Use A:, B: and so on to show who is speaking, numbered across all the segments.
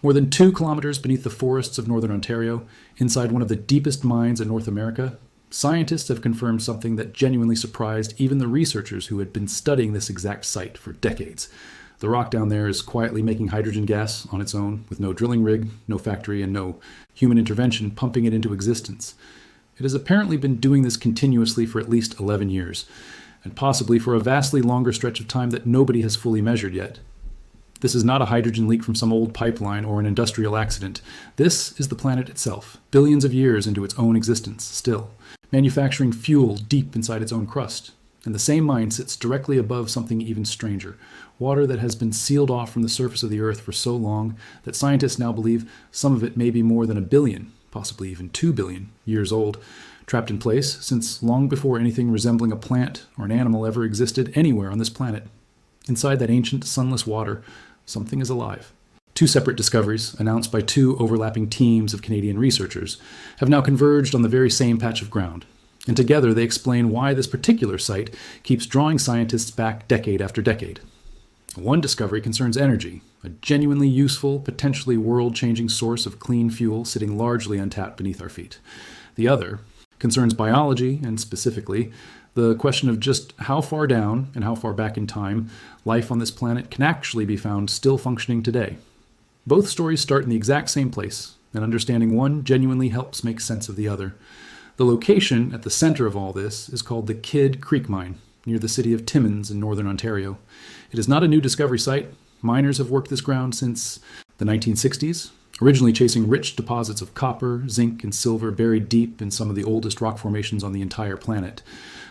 A: More than 2 kilometers beneath the forests of northern Ontario, inside one of the deepest mines in North America, scientists have confirmed something that genuinely surprised even the researchers who had been studying this exact site for decades. The rock down there is quietly making hydrogen gas on its own, with no drilling rig, no factory, and no human intervention pumping it into existence. It has apparently been doing this continuously for at least 11 years, and possibly for a vastly longer stretch of time that nobody has fully measured yet. This is not a hydrogen leak from some old pipeline or an industrial accident. This is the planet itself, billions of years into its own existence still, manufacturing fuel deep inside its own crust. And the same mine sits directly above something even stranger, water that has been sealed off from the surface of the Earth for so long that scientists now believe some of it may be more than 1 billion, possibly even 2 billion, years old, trapped in place since long before anything resembling a plant or an animal ever existed anywhere on this planet. Inside that ancient, sunless water, something is alive. 2 separate discoveries, announced by 2 overlapping teams of Canadian researchers, have now converged on the very same patch of ground. And together they explain why this particular site keeps drawing scientists back decade after decade. One discovery concerns energy, a genuinely useful, potentially world-changing source of clean fuel sitting largely untapped beneath our feet. The other concerns biology, and specifically, the question of just how far down and how far back in time life on this planet can actually be found still functioning today. Both stories start in the exact same place, and understanding one genuinely helps make sense of the other. The location at the center of all this is called the Kidd Creek Mine, near the city of Timmins in northern Ontario. It is not a new discovery site. Miners have worked this ground since the 1960s, originally chasing rich deposits of copper, zinc, and silver buried deep in some of the oldest rock formations on the entire planet,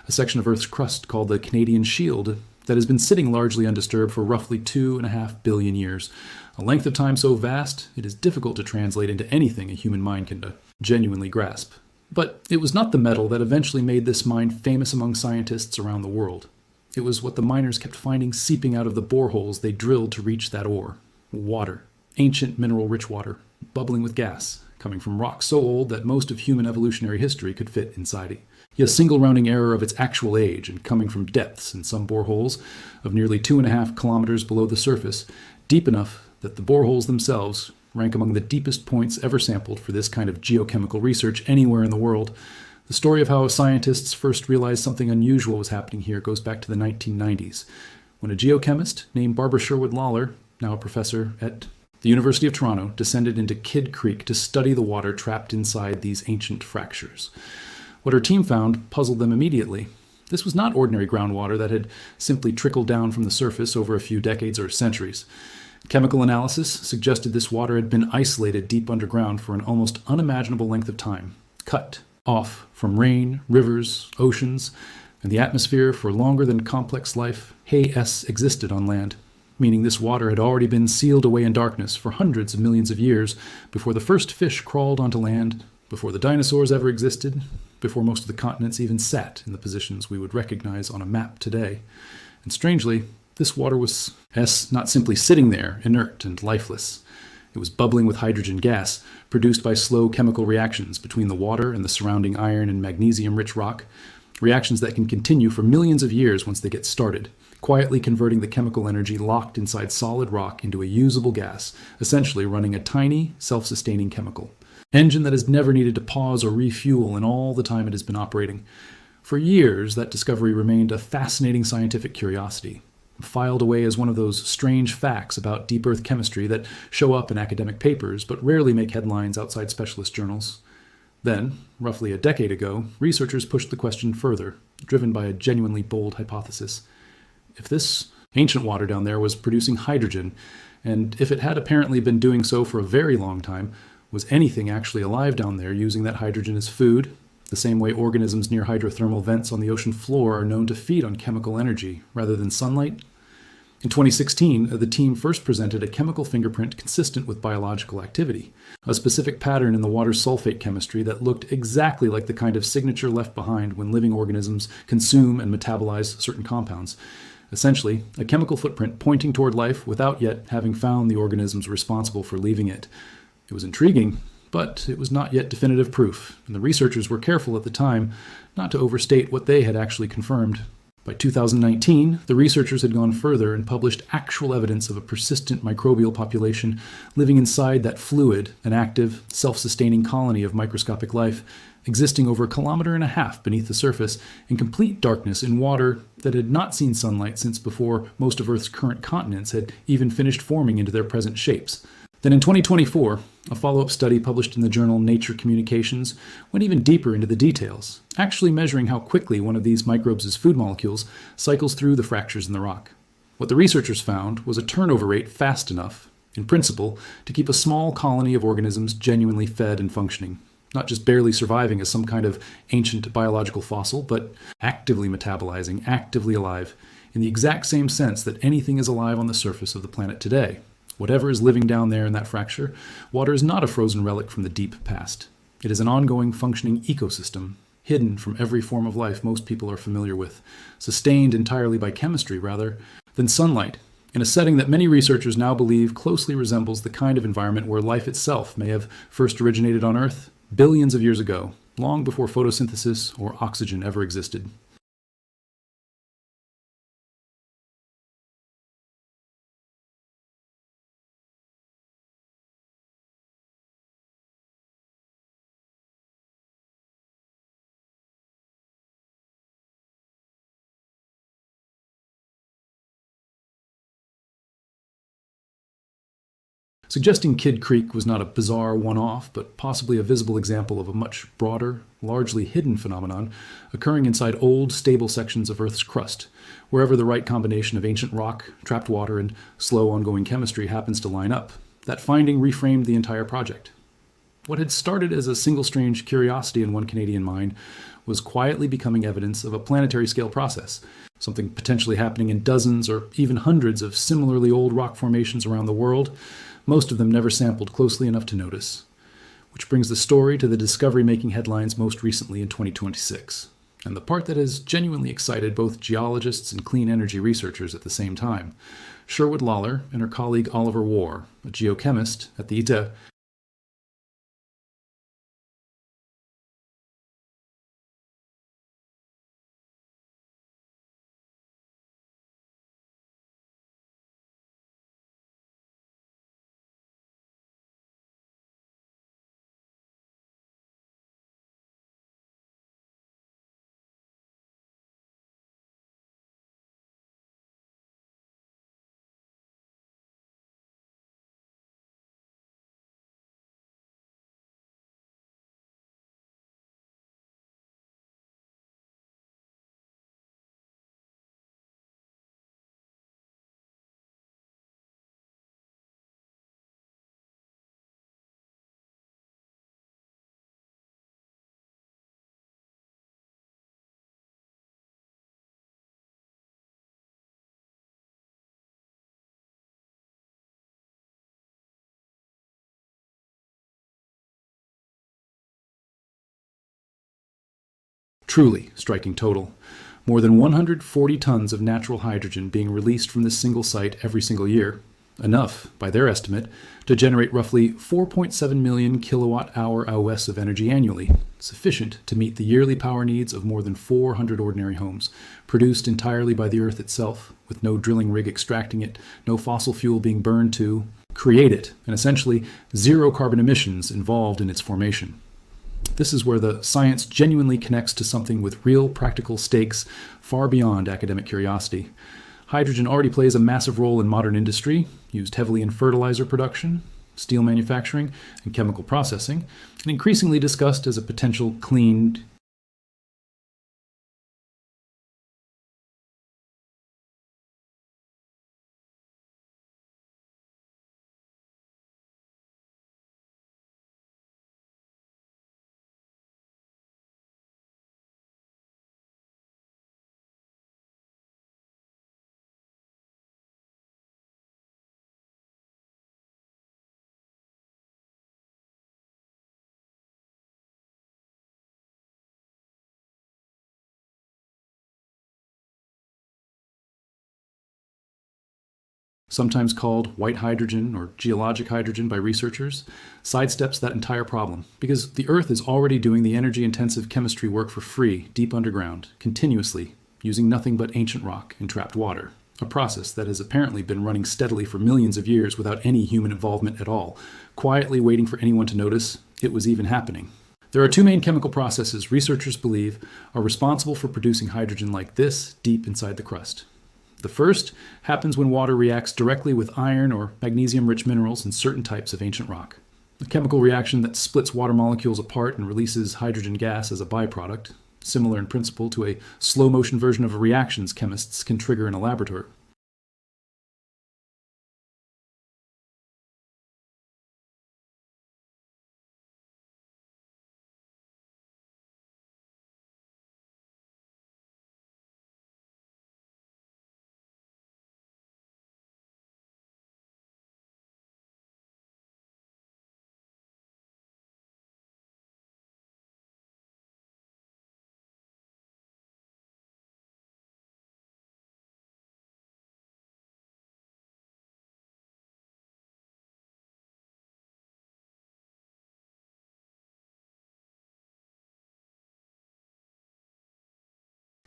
A: a section of Earth's crust called the Canadian Shield that has been sitting largely undisturbed for roughly 2.5 billion years, a length of time so vast it is difficult to translate into anything a human mind can genuinely grasp. But it was not the metal that eventually made this mine famous among scientists around the world. It was what the miners kept finding seeping out of the boreholes they drilled to reach that ore. Water. Ancient mineral-rich water, bubbling with gas, coming from rock so old that most of human evolutionary history could fit inside it. Yet a single rounding error of its actual age, and coming from depths in some boreholes of nearly 2.5 kilometers below the surface, deep enough that the boreholes themselves rank among the deepest points ever sampled for this kind of geochemical research anywhere in the world. The story of how scientists first realized something unusual was happening here goes back to the 1990s, when a geochemist named Barbara Sherwood Lawler, now a professor at the University of Toronto, descended into Kidd Creek to study the water trapped inside these ancient fractures. What her team found puzzled them immediately. This was not ordinary groundwater that had simply trickled down from the surface over a few decades or centuries. Chemical analysis suggested this water had been isolated deep underground for an almost unimaginable length of time, cut off from rain, rivers, oceans, and the atmosphere for longer than complex life existed on land, meaning this water had already been sealed away in darkness for hundreds of millions of years before the first fish crawled onto land, before the dinosaurs ever existed, before most of the continents even sat in the positions we would recognize on a map today. And strangely, this water was not simply sitting there, inert and lifeless. It was bubbling with hydrogen gas, produced by slow chemical reactions between the water and the surrounding iron and magnesium-rich rock, reactions that can continue for millions of years once they get started, quietly converting the chemical energy locked inside solid rock into a usable gas, essentially running a tiny, self-sustaining chemical engine that has never needed to pause or refuel in all the time it has been operating. For years, that discovery remained a fascinating scientific curiosity, filed away as one of those strange facts about deep earth chemistry that show up in academic papers but rarely make headlines outside specialist journals. Then, roughly a decade ago, researchers pushed the question further, driven by a genuinely bold hypothesis. If this ancient water down there was producing hydrogen, and if it had apparently been doing so for a very long time, was anything actually alive down there using that hydrogen as food, the same way organisms near hydrothermal vents on the ocean floor are known to feed on chemical energy rather than sunlight? In 2016, the team first presented a chemical fingerprint consistent with biological activity, a specific pattern in the water's sulfate chemistry that looked exactly like the kind of signature left behind when living organisms consume and metabolize certain compounds. Essentially, a chemical footprint pointing toward life without yet having found the organisms responsible for leaving it. It was intriguing, but it was not yet definitive proof, and the researchers were careful at the time not to overstate what they had actually confirmed. By 2019, the researchers had gone further and published actual evidence of a persistent microbial population living inside that fluid, an active, self-sustaining colony of microscopic life, existing over 1.5 kilometers beneath the surface in complete darkness in water that had not seen sunlight since before most of Earth's current continents had even finished forming into their present shapes. Then in 2024, a follow-up study published in the journal Nature Communications went even deeper into the details, actually measuring how quickly one of these microbes' food molecules cycles through the fractures in the rock. What the researchers found was a turnover rate fast enough, in principle, to keep a small colony of organisms genuinely fed and functioning, not just barely surviving as some kind of ancient biological fossil, but actively metabolizing, actively alive, in the exact same sense that anything is alive on the surface of the planet today. Whatever is living down there in that fracture, water is not a frozen relic from the deep past. It is an ongoing functioning ecosystem, hidden from every form of life most people are familiar with, sustained entirely by chemistry rather than sunlight, in a setting that many researchers now believe closely resembles the kind of environment where life itself may have first originated on Earth billions of years ago, long before photosynthesis or oxygen ever existed. Suggesting Kidd Creek was not a bizarre one-off, but possibly a visible example of a much broader, largely hidden phenomenon occurring inside old, stable sections of Earth's crust, wherever the right combination of ancient rock, trapped water, and slow ongoing chemistry happens to line up. That finding reframed the entire project. What had started as a single strange curiosity in one Canadian mind was quietly becoming evidence of a planetary-scale process, something potentially happening in dozens or even hundreds of similarly old rock formations around the world, most of them never sampled closely enough to notice. Which brings the story to the discovery-making headlines most recently in 2026, and the part that has genuinely excited both geologists and clean energy researchers at the same time. Sherwood Lawler and her colleague Oliver Warr, a geochemist at the ITE, truly striking total. More than 140 tons of natural hydrogen being released from this single site every single year. Enough, by their estimate, to generate roughly 4.7 million kilowatt-hour hours of energy annually, sufficient to meet the yearly power needs of more than 400 ordinary homes, produced entirely by the Earth itself, with no drilling rig extracting it, no fossil fuel being burned to create it, and essentially zero carbon emissions involved in its formation. This is where the science genuinely connects to something with real practical stakes far beyond academic curiosity. Hydrogen already plays a massive role in modern industry, used heavily in fertilizer production, steel manufacturing, and chemical processing, and increasingly discussed as a potential clean sometimes called white hydrogen or geologic hydrogen by researchers, sidesteps that entire problem because the Earth is already doing the energy-intensive chemistry work for free, deep underground, continuously, using nothing but ancient rock and trapped water, a process that has apparently been running steadily for millions of years without any human involvement at all, quietly waiting for anyone to notice it was even happening. There are two main chemical processes researchers believe are responsible for producing hydrogen like this deep inside the crust. The first happens when water reacts directly with iron or magnesium-rich minerals in certain types of ancient rock. A chemical reaction that splits water molecules apart and releases hydrogen gas as a byproduct, similar in principle to a slow-motion version of reactions chemists can trigger in a laboratory.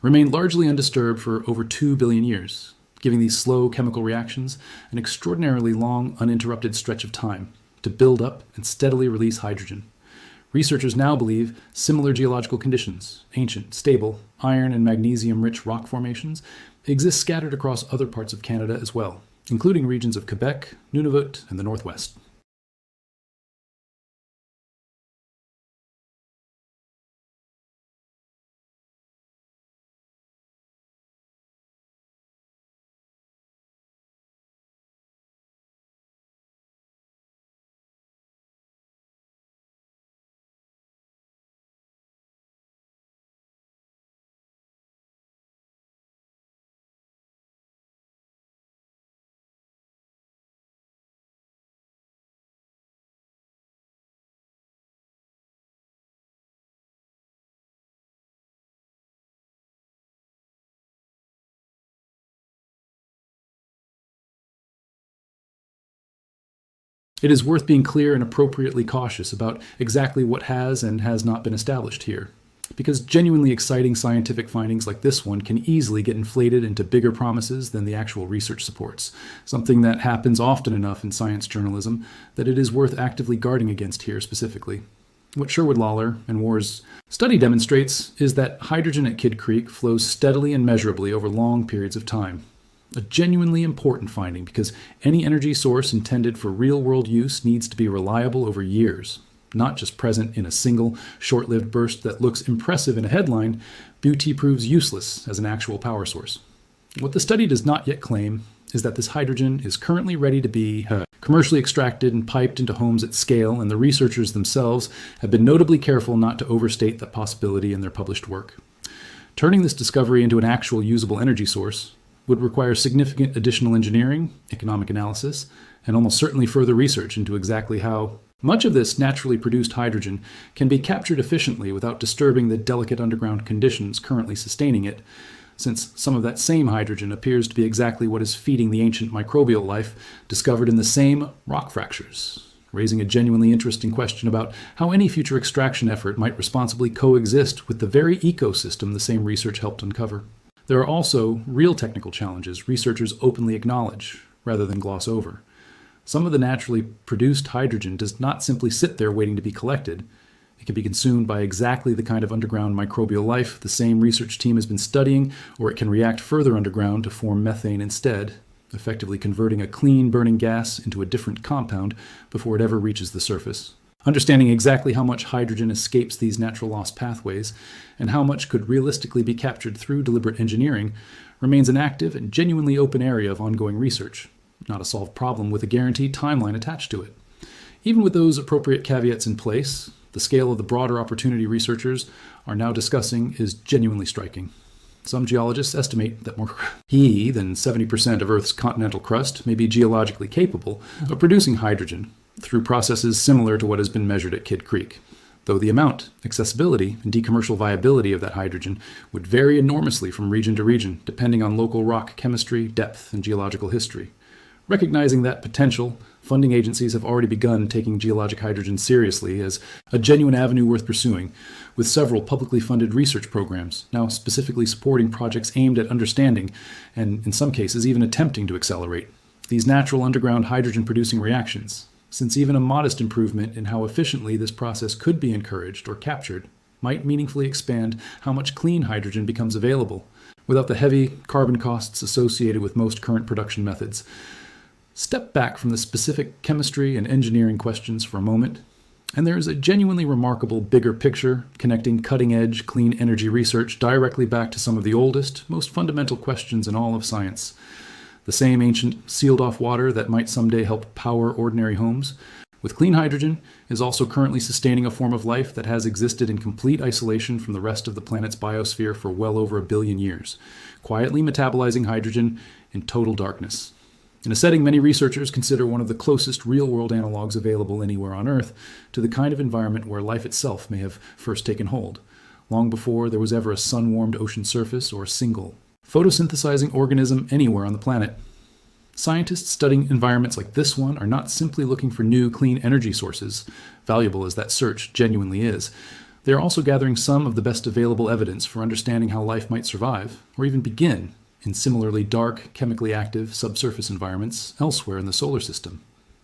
A: Remained largely undisturbed for over 2 billion years, giving these slow chemical reactions an extraordinarily long, uninterrupted stretch of time to build up and steadily release hydrogen. Researchers now believe similar geological conditions, ancient, stable, iron and magnesium-rich rock formations, exist scattered across other parts of Canada as well, including regions of Quebec, Nunavut, and the Northwest. It is worth being clear and appropriately cautious about exactly what has and has not been established here, because genuinely exciting scientific findings like this one can easily get inflated into bigger promises than the actual research supports, something that happens often enough in science journalism that it is worth actively guarding against here specifically. What Sherwood Lawler and War's study demonstrates is that hydrogen at Kidd Creek flows steadily and measurably over long periods of time. A genuinely important finding because any energy source intended for real-world use needs to be reliable over years, not just present in a single, short-lived burst that looks impressive in a headline, but proves useless as an actual power source. What the study does not yet claim is that this hydrogen is currently ready to be commercially extracted and piped into homes at scale, and the researchers themselves have been notably careful not to overstate that possibility in their published work. Turning this discovery into an actual usable energy source would require significant additional engineering, economic analysis, and almost certainly further research into exactly how much of this naturally produced hydrogen can be captured efficiently without disturbing the delicate underground conditions currently sustaining it, since some of that same hydrogen appears to be exactly what is feeding the ancient microbial life discovered in the same rock fractures, raising a genuinely interesting question about how any future extraction effort might responsibly coexist with the very ecosystem the same research helped uncover. There are also real technical challenges researchers openly acknowledge, rather than gloss over. Some of the naturally produced hydrogen does not simply sit there waiting to be collected. It can be consumed by exactly the kind of underground microbial life the same research team has been studying, or it can react further underground to form methane instead, effectively converting a clean burning gas into a different compound before it ever reaches the surface. Understanding exactly how much hydrogen escapes these natural loss pathways and how much could realistically be captured through deliberate engineering remains an active and genuinely open area of ongoing research, not a solved problem with a guaranteed timeline attached to it. Even with those appropriate caveats in place, the scale of the broader opportunity researchers are now discussing is genuinely striking. Some geologists estimate that more than 70% of Earth's continental crust may be geologically capable of producing hydrogen through processes similar to what has been measured at Kidd Creek, though the amount, accessibility, and decommercial viability of that hydrogen would vary enormously from region to region, depending on local rock chemistry, depth, and geological history. Recognizing that potential, Funding agencies have already begun taking geologic hydrogen seriously as a genuine avenue worth pursuing, with several publicly funded research programs now specifically supporting projects aimed at understanding, and in some cases even attempting to accelerate, these natural underground hydrogen-producing reactions, since even a modest improvement in how efficiently this process could be encouraged or captured might meaningfully expand how much clean hydrogen becomes available, without the heavy carbon costs associated with most current production methods. Step back from the specific chemistry and engineering questions for a moment, and there is a genuinely remarkable bigger picture connecting cutting-edge clean energy research directly back to some of the oldest, most fundamental questions in all of science. The same ancient sealed-off water that might someday help power ordinary homes, with clean hydrogen, is also currently sustaining a form of life that has existed in complete isolation from the rest of the planet's biosphere for well over 1 billion years, quietly metabolizing hydrogen in total darkness. In a setting many researchers consider one of the closest real-world analogs available anywhere on Earth to the kind of environment where life itself may have first taken hold, long before there was ever a sun-warmed ocean surface or a single photosynthesizing organism anywhere on the planet. Scientists studying environments like this one are not simply looking for new clean energy sources, valuable as that search genuinely is. They are also gathering some of the best available evidence for understanding how life might survive, or even begin, in similarly dark, chemically active subsurface environments elsewhere in the solar system,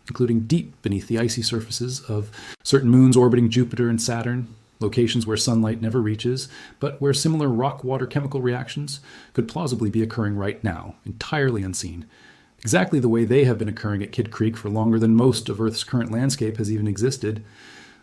A: including deep beneath the icy surfaces of certain moons orbiting Jupiter and Saturn, locations where sunlight never reaches, but where similar rock-water chemical reactions could plausibly be occurring right now, entirely unseen, exactly the way they have been occurring at Kidd Creek for longer than most of Earth's current landscape has even existed.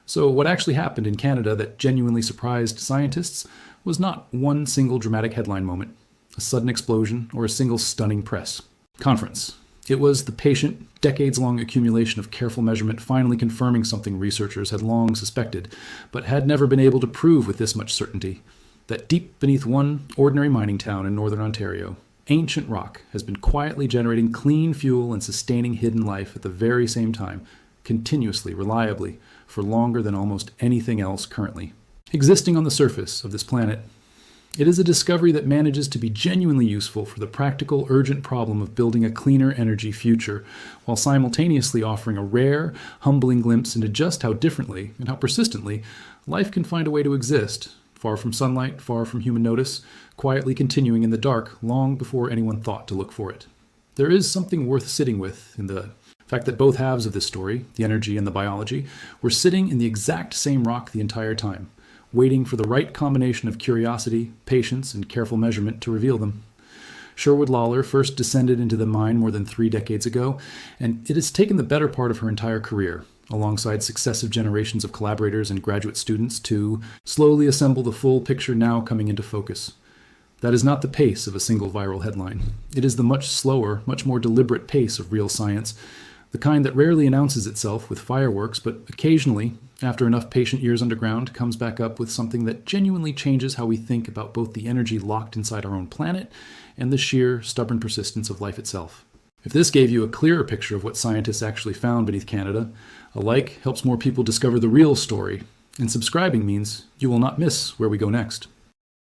A: So what actually happened in Canada that genuinely surprised scientists was not one single dramatic headline moment, a sudden explosion, or a single stunning press conference. It was the patient, decades-long accumulation of careful measurement finally confirming something researchers had long suspected, but had never been able to prove with this much certainty, that deep beneath one ordinary mining town in northern Ontario, ancient rock has been quietly generating clean fuel and sustaining hidden life at the very same time, continuously, reliably, for longer than almost anything else currently existing on the surface of this planet. It is a discovery that manages to be genuinely useful for the practical, urgent problem of building a cleaner energy future, while simultaneously offering a rare, humbling glimpse into just how differently and how persistently life can find a way to exist, far from sunlight, far from human notice, quietly continuing in the dark long before anyone thought to look for it. There is something worth sitting with in the fact that both halves of this story, the energy and the biology, were sitting in the exact same rock the entire time, waiting for the right combination of curiosity, patience, and careful measurement to reveal them. Sherwood Lawler first descended into the mine more than 3 decades ago, and it has taken the better part of her entire career, alongside successive generations of collaborators and graduate students, to slowly assemble the full picture now coming into focus. That is not the pace of a single viral headline. It is the much slower, much more deliberate pace of real science, the kind that rarely announces itself with fireworks, but occasionally, after enough patient years underground, comes back up with something that genuinely changes how we think about both the energy locked inside our own planet and the sheer, stubborn persistence of life itself. If this gave you a clearer picture of what scientists actually found beneath Canada, a like helps more people discover the real story, and subscribing means you will not miss where we go next.